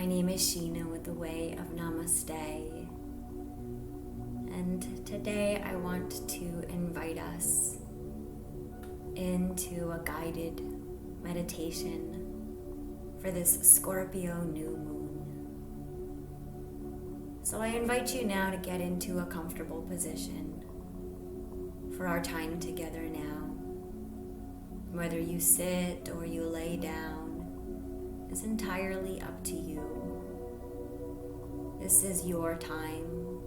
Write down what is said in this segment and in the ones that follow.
My name is Sheena with the Way of Namaste, and today I want to invite us into a guided meditation for this Scorpio new moon. So I invite you now to get into a comfortable position for our time together now. Whether you sit or you lay down is entirely up to you. This is your time,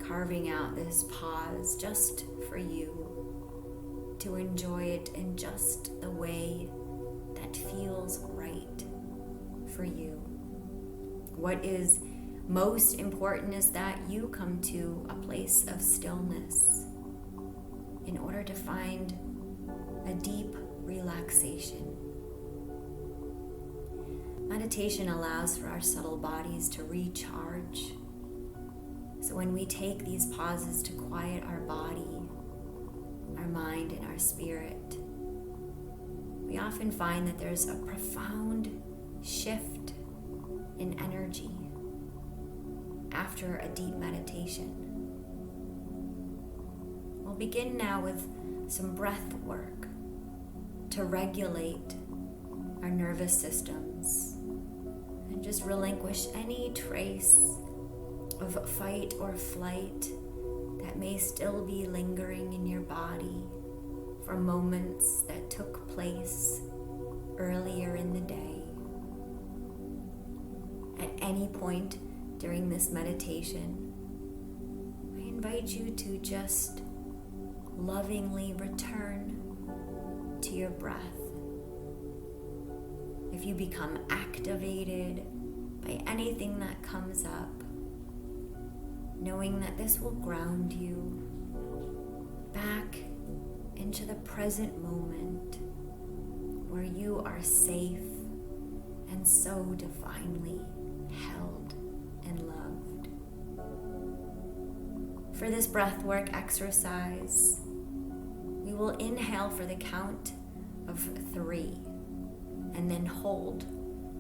carving out this pause just for you to enjoy it in just the way that feels right for you. What is most important is that you come to a place of stillness in order to find a deep relaxation. Meditation allows for our subtle bodies to recharge. So when we take these pauses to quiet our body, our mind, and our spirit, we often find that there's a profound shift in energy after a deep meditation. We'll begin now with some breath work to regulate our nervous systems and just relinquish any trace of fight or flight that may still be lingering in your body from moments that took place earlier in the day. At any point during this meditation, I invite you to just lovingly return to your breath. If you become activated by anything that comes up, knowing that this will ground you back into the present moment where you are safe and so divinely held and loved. For this breathwork exercise, we will inhale for the count of 3, and then hold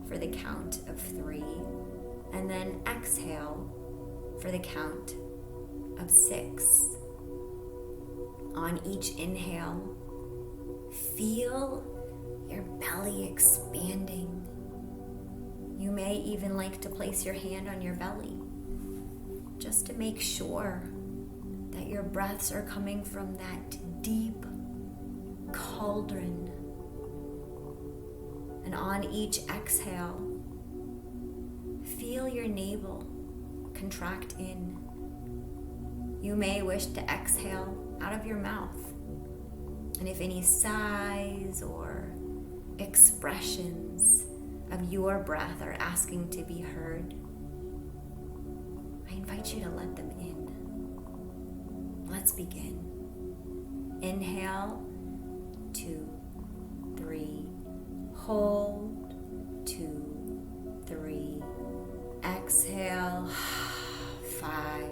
for the count of 3, and then exhale for the count of 6. On each inhale, feel your belly expanding. You may even like to place your hand on your belly just to make sure that your breaths are coming from that deep cauldron. And on each exhale, feel your navel contract in. You may wish to exhale out of your mouth. And if any sighs or expressions of your breath are asking to be heard, I invite you to let them in. Let's begin. Inhale, 2, 3. Hold, 2, 3. Exhale, 5,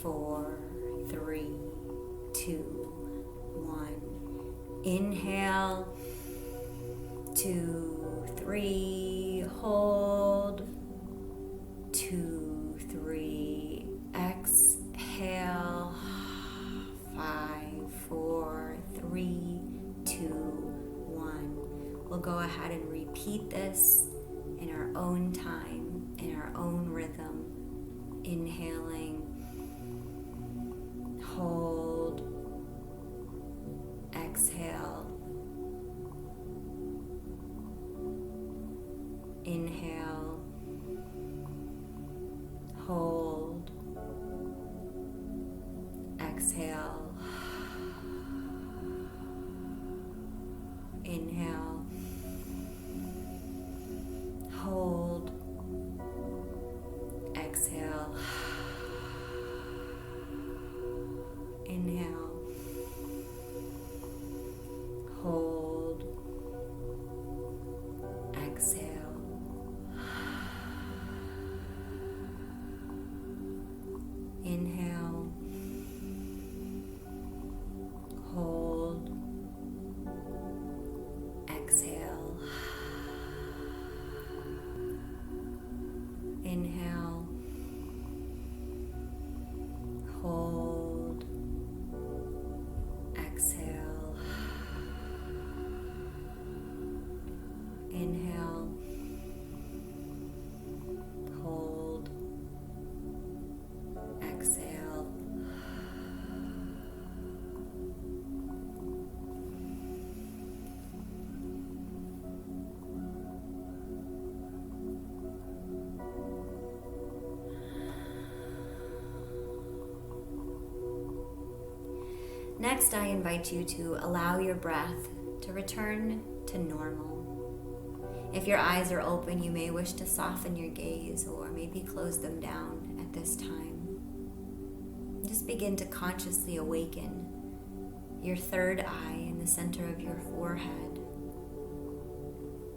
4, 3, 2, 1. Inhale, 2, 3. Hold, 2, 3. Exhale, 5, 4, 3, 2, 1. We'll go ahead and repeat this in our own time, in our own rhythm. Inhaling, hold, exhale, inhale, hold, exhale, inhale, hold, exhale, inhale, hold, exhale, inhale, hold, exhale, Inhale. Hold. Exhale. Inhale. Hold. Exhale. Next, I invite you to allow your breath to return to normal. If your eyes are open, you may wish to soften your gaze or maybe close them down at this time. Just begin to consciously awaken your third eye in the center of your forehead,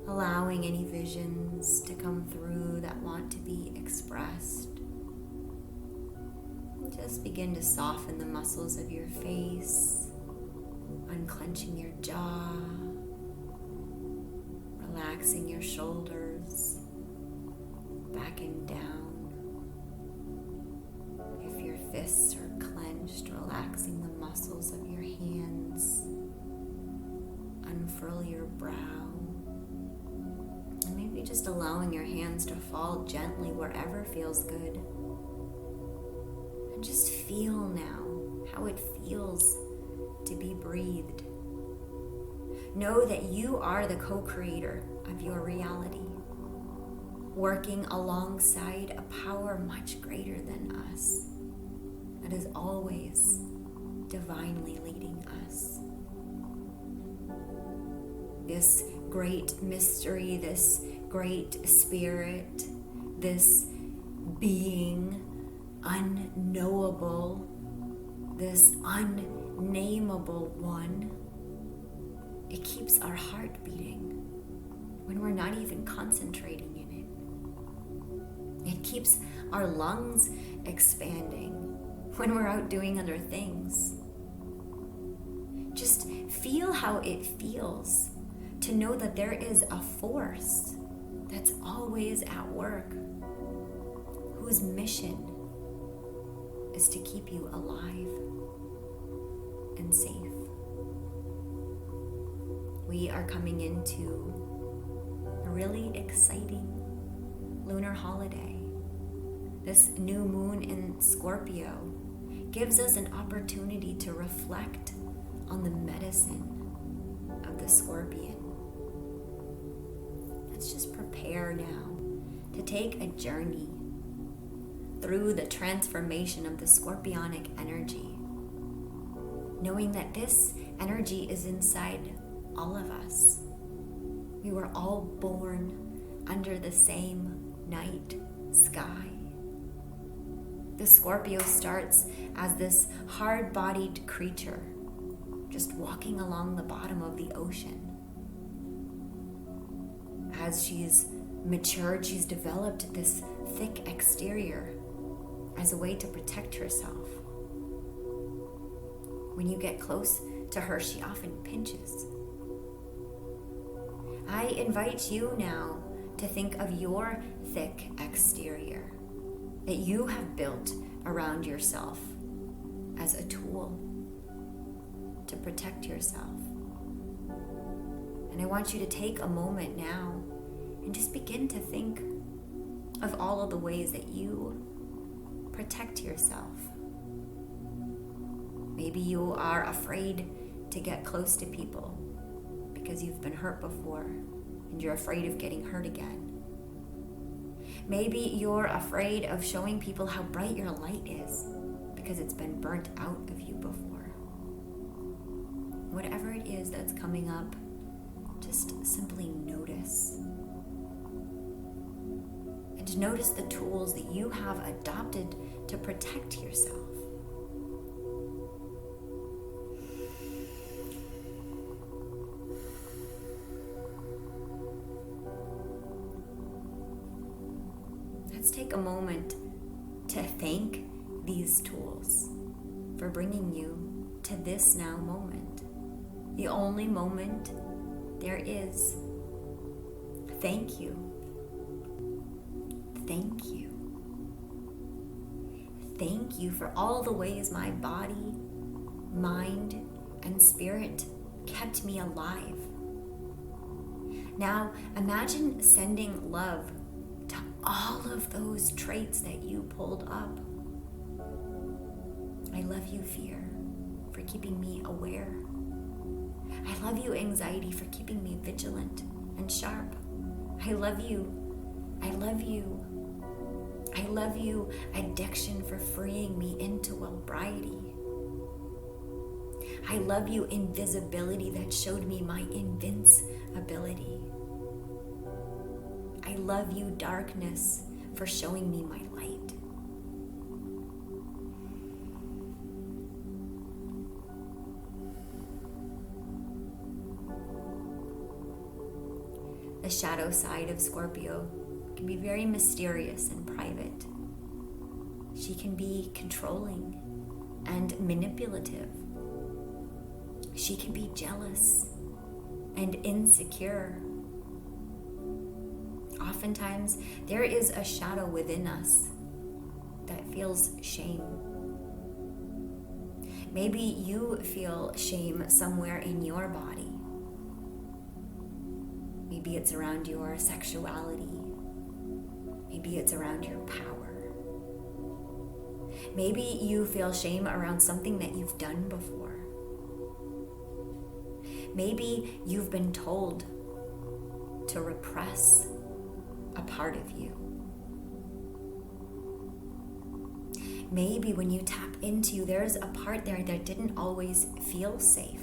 allowing any visions to come through that want to be expressed. Just begin to soften the muscles of your face, unclenching your jaw, relaxing your shoulders, back and down. If your fists are clenched, relaxing the muscles of your hands, unfurl your brow, and maybe just allowing your hands to fall gently wherever feels good. Just feel now how it feels to be breathed. Know that you are the co-creator of your reality, working alongside a power much greater than us that is always divinely leading us. This great mystery, this great spirit, this being unknowable, this unnameable one, it keeps our heart beating when we're not even concentrating in it. It keeps our lungs expanding when we're out doing other things. Just feel how it feels to know that there is a force that's always at work, whose mission is to keep you alive and safe. We are coming into a really exciting lunar holiday. This new moon in Scorpio gives us an opportunity to reflect on the medicine of the scorpion. Let's just prepare now to take a journey through the transformation of the scorpionic energy, knowing that this energy is inside all of us. We were all born under the same night sky. The Scorpio starts as this hard-bodied creature, just walking along the bottom of the ocean. As she's matured, she's developed this thick exterior as a way to protect herself. When you get close to her, she often pinches. I invite you now to think of your thick exterior that you have built around yourself as a tool to protect yourself. And I want you to take a moment now and just begin to think of all of the ways that you protect yourself. Maybe you are afraid to get close to people because you've been hurt before and you're afraid of getting hurt again. Maybe you're afraid of showing people how bright your light is because it's been burnt out of you before. Whatever it is that's coming up, just simply notice. And notice the tools that you have adopted to protect yourself. Let's take a moment to thank these tools for bringing you to this now moment, the only moment there is. Thank you. Thank you. thank you for all the ways my body, mind, and spirit kept me alive. Now imagine sending love to all of those traits that you pulled up. I love you, fear, for keeping me aware. I love you, anxiety, for keeping me vigilant and sharp. I love you. I love you. I love you, addiction, for freeing me into sobriety. I love you, invisibility, that showed me my invincibility. I love you, darkness, for showing me my light. The shadow side of Scorpio can be very mysterious and private. She can be controlling and manipulative. She can be jealous and insecure. Oftentimes, there is a shadow within us that feels shame. Maybe you feel shame somewhere in your body. Maybe it's around your sexuality. Maybe it's around your power. Maybe you feel shame around something that you've done before. Maybe you've been told to repress a part of you. Maybe when you tap into, there's a part there that didn't always feel safe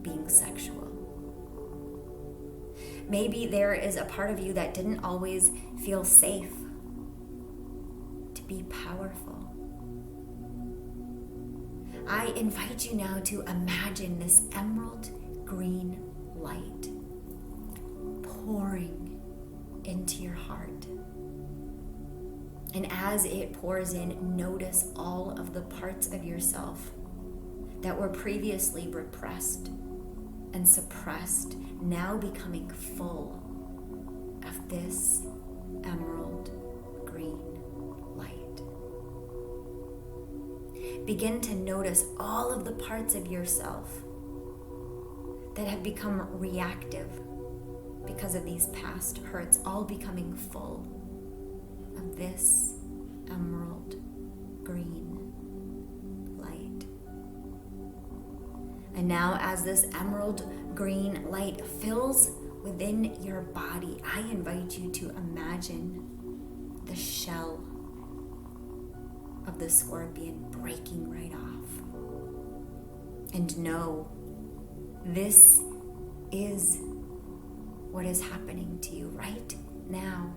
being sexual. Maybe there is a part of you that didn't always feel safe to be powerful. I invite you now to imagine this emerald green light pouring into your heart. And as it pours in, notice all of the parts of yourself that were previously repressed and suppressed, now becoming full of this emerald green light. Begin to notice all of the parts of yourself that have become reactive because of these past hurts, all becoming full of this emerald green light. And now, as this emerald green light fills within your body, I invite you to imagine the shell of the scorpion breaking right off. And know this is what is happening to you right now.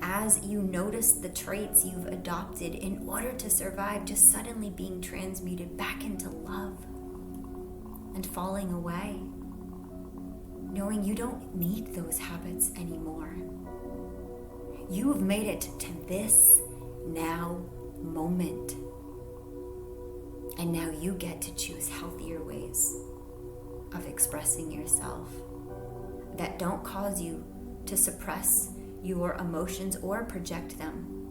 As you notice the traits you've adopted in order to survive just suddenly being transmuted back into love and falling away, knowing you don't need those habits anymore. You have made it to this now moment. And now you get to choose healthier ways of expressing yourself that don't cause you to suppress your emotions or project them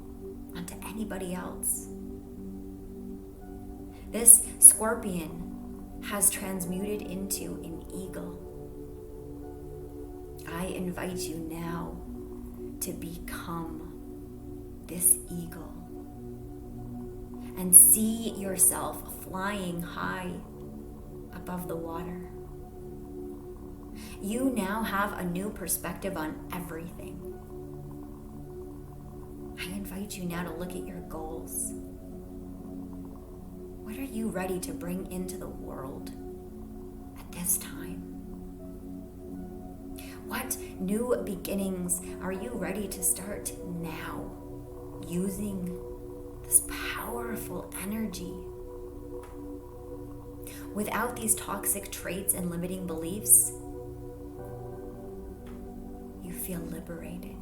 onto anybody else. This scorpion has transmuted into an eagle. I invite you now to become this eagle and see yourself flying high above the water. You now have a new perspective on everything. I invite you now to look at your goals. What are you ready to bring into the world at this time? What new beginnings are you ready to start now, using this powerful energy? Without these toxic traits and limiting beliefs, you feel liberated.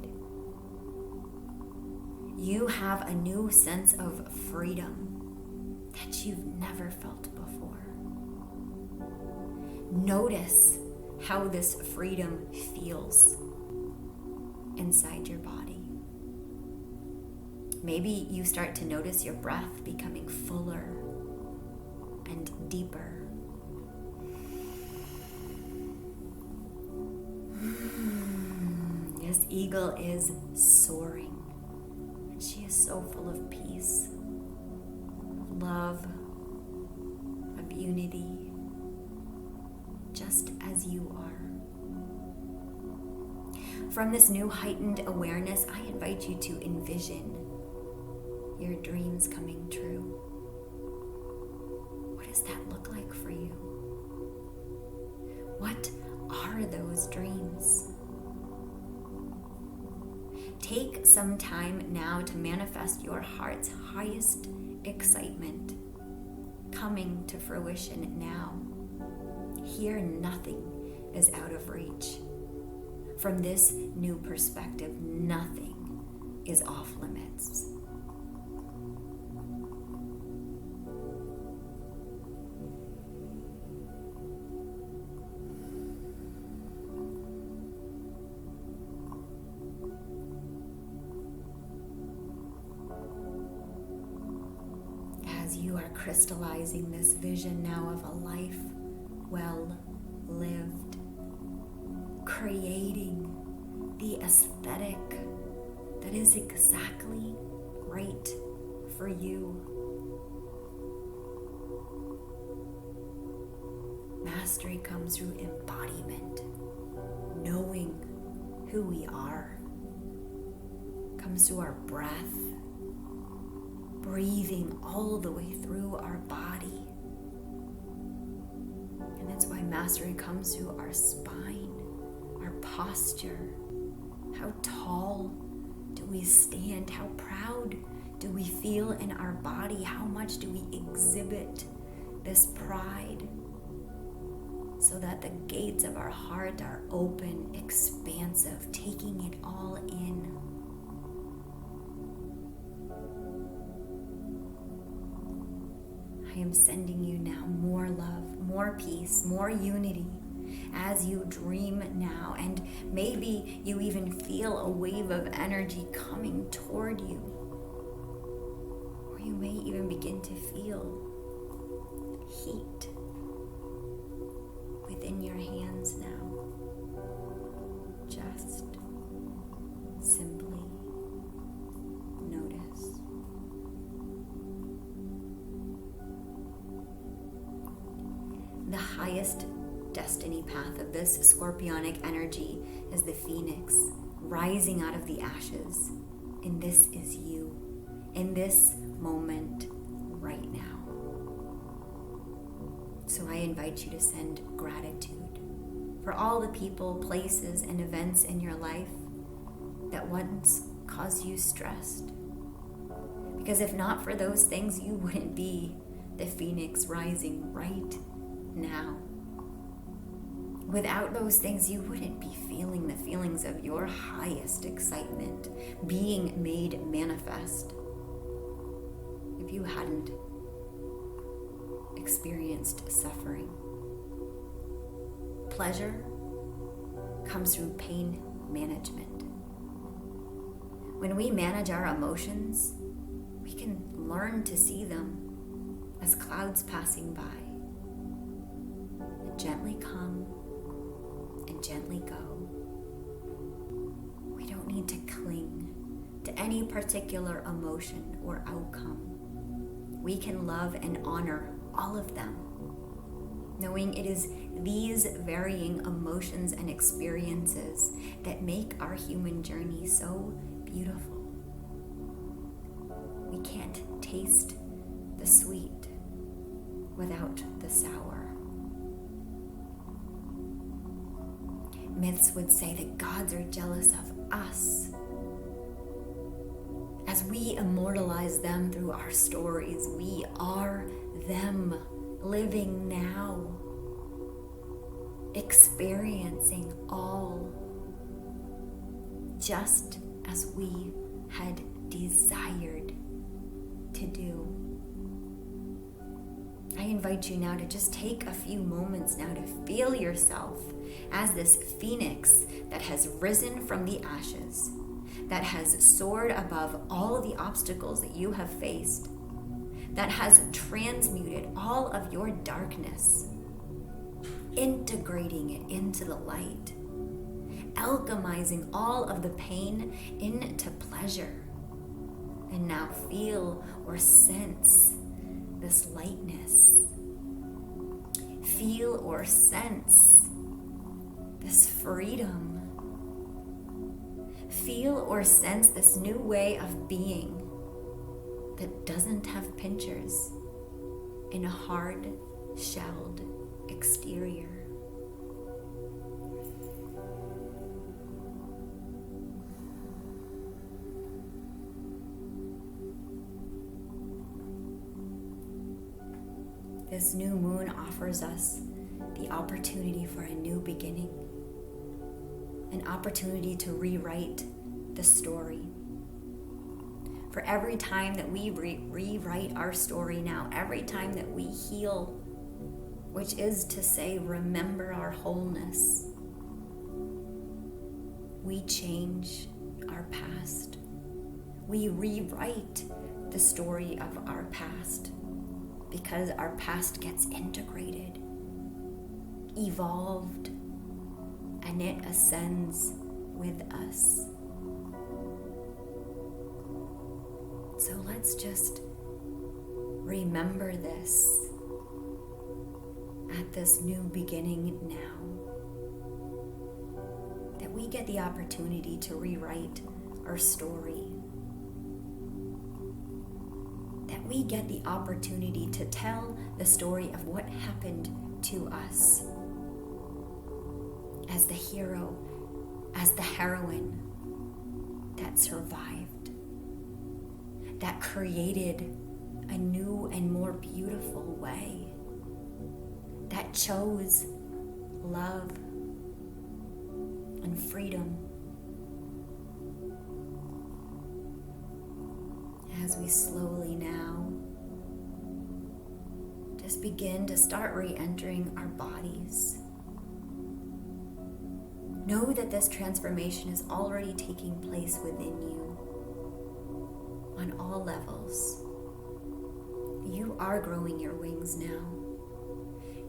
You have a new sense of freedom that you've never felt before. Notice how this freedom feels inside your body. Maybe you start to notice your breath becoming fuller and deeper. This eagle is soaring, and she is so full of peace, of love, of unity, just as you are. From this new heightened awareness, I invite you to envision your dreams coming true. What does that look like for you? What are those dreams? Take some time now to manifest your heart's highest excitement coming to fruition now. Here, nothing is out of reach. From this new perspective, nothing is off limits. As you are crystallizing this vision now of a life well lived, creating the aesthetic that is exactly right for you. Mastery comes through embodiment, knowing who we are. Comes through our breath, breathing all the way through our body. And that's why mastery comes through our spine, our posture. How tall do we stand? How proud do we feel in our body? How much do we exhibit this pride so that the gates of our heart are open, expansive, taking it all in? I am sending you now more love, more peace, more unity as you dream now. And maybe you even feel a wave of energy coming toward you. Or you may even begin to feel heat within your hands now. Just simply notice. The highest destiny path of this scorpionic energy is the phoenix rising out of the ashes. And this is you in this moment right now. So I invite you to send gratitude for all the people, places, and events in your life that once caused you stress. Because if not for those things, you wouldn't be the phoenix rising right now. Without those things, you wouldn't be feeling the feelings of your highest excitement being made manifest. If you hadn't experienced suffering. Pleasure comes through pain management. When we manage our emotions, we can learn to see them as clouds passing by. That gently come and gently go. We don't need to cling to any particular emotion or outcome. We can love and honor all of them, knowing it is these varying emotions and experiences that make our human journey so beautiful. We can't taste the sweet without the sour. Myths would say that gods are jealous of us as we immortalize them through our stories. We are them, living now, experiencing all just as we had desired to do. I invite you now to just take a few moments now to feel yourself as this phoenix that has risen from the ashes, that has soared above all of the obstacles that you have faced, that has transmuted all of your darkness, integrating it into the light, alchemizing all of the pain into pleasure. And now feel or sense this lightness. Feel or sense this freedom. Feel or sense this new way of being that doesn't have pinchers in a hard-shelled exterior. This new moon offers us the opportunity for a new beginning, an opportunity to rewrite the story. For every time that we rewrite our story now, every time that we heal, which is to say, remember our wholeness, we change our past. We rewrite the story of our past because our past gets integrated, evolved, and it ascends with us. So let's just remember this at this new beginning now, that we get the opportunity to rewrite our story, that we get the opportunity to tell the story of what happened to us as the hero, as the heroine that survived, that created a new and more beautiful way, that chose love and freedom. As we slowly now just begin to start re-entering our bodies, know that this transformation is already taking place within you on all levels. You are growing your wings now.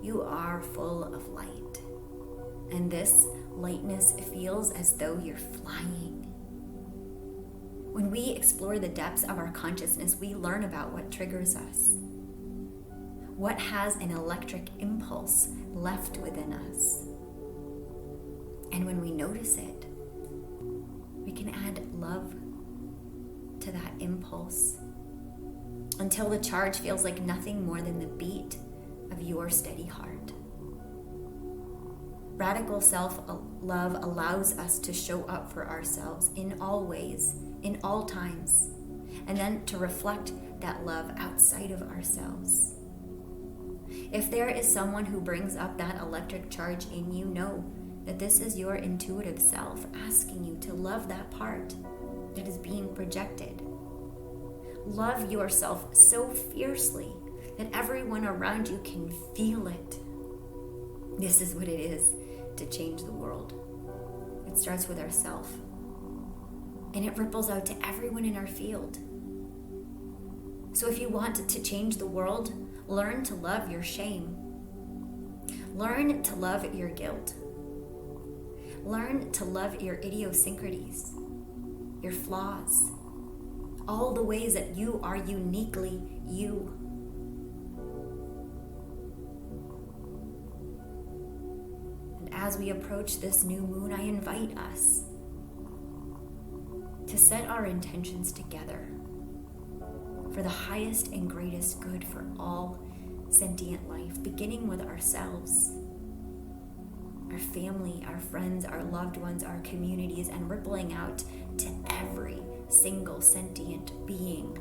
You are full of light. And this lightness feels as though you're flying. When we explore the depths of our consciousness, we learn about what triggers us, what has an electric impulse left within us. And when we notice it, we can add love to that impulse until the charge feels like nothing more than the beat of your steady heart. Radical self-love allows us to show up for ourselves in all ways, in all times, and then to reflect that love outside of ourselves. If there is someone who brings up that electric charge in you, know that this is your intuitive self asking you to love that part that is being projected. Love yourself so fiercely that everyone around you can feel it. This is what it is to change the world. It starts with ourselves, and it ripples out to everyone in our field. So if you want to change the world, learn to love your shame. Learn to love your guilt. Learn to love your idiosyncrasies, your flaws, all the ways that you are uniquely you. And as we approach this new moon, I invite us to set our intentions together for the highest and greatest good for all sentient life, beginning with ourselves, our family, our friends, our loved ones, our communities, and rippling out to every single sentient being,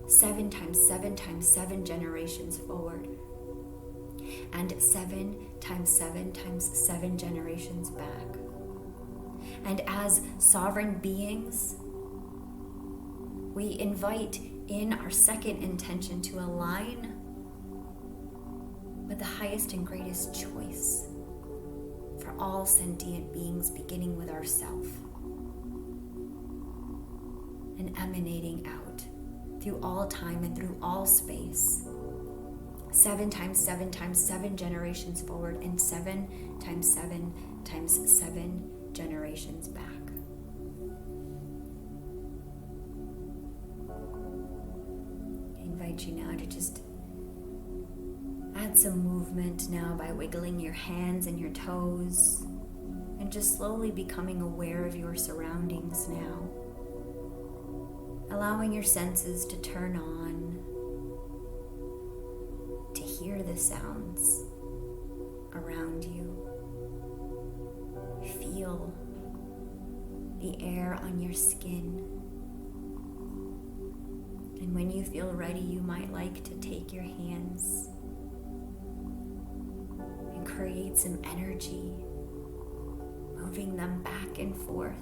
7 times 7 times 7 generations forward, and 7 times 7 times 7 generations back. And as sovereign beings, we invite in our second intention to align with the highest and greatest choice for all sentient beings, beginning with ourselves. and emanating out through all time and through all space. 7 times 7 times 7 generations forward, and 7 times 7 times 7 generations back. I invite you now to just add some movement now by wiggling your hands and your toes, and just slowly becoming aware of your surroundings now. Allowing your senses to turn on, to hear the sounds around you. Feel the air on your skin. And when you feel ready, you might like to take your hands and create some energy, moving them back and forth,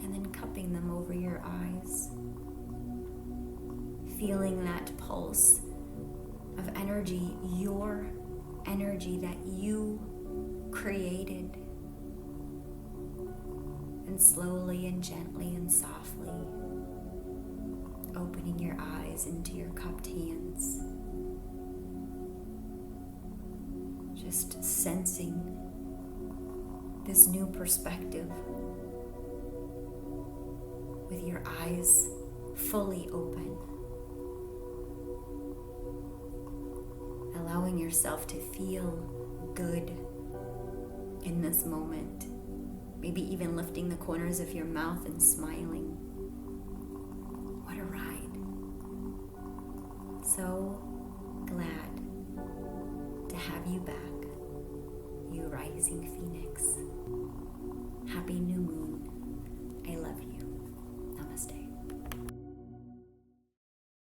and then cupping them over your eyes. Feeling that pulse of energy, your energy that you created. And slowly and gently and softly opening your eyes into your cupped hands. Just sensing this new perspective with your eyes fully open. Allowing yourself to feel good in this moment. Maybe even lifting the corners of your mouth and smiling. What a ride. So glad to have you back, you rising phoenix. Happy New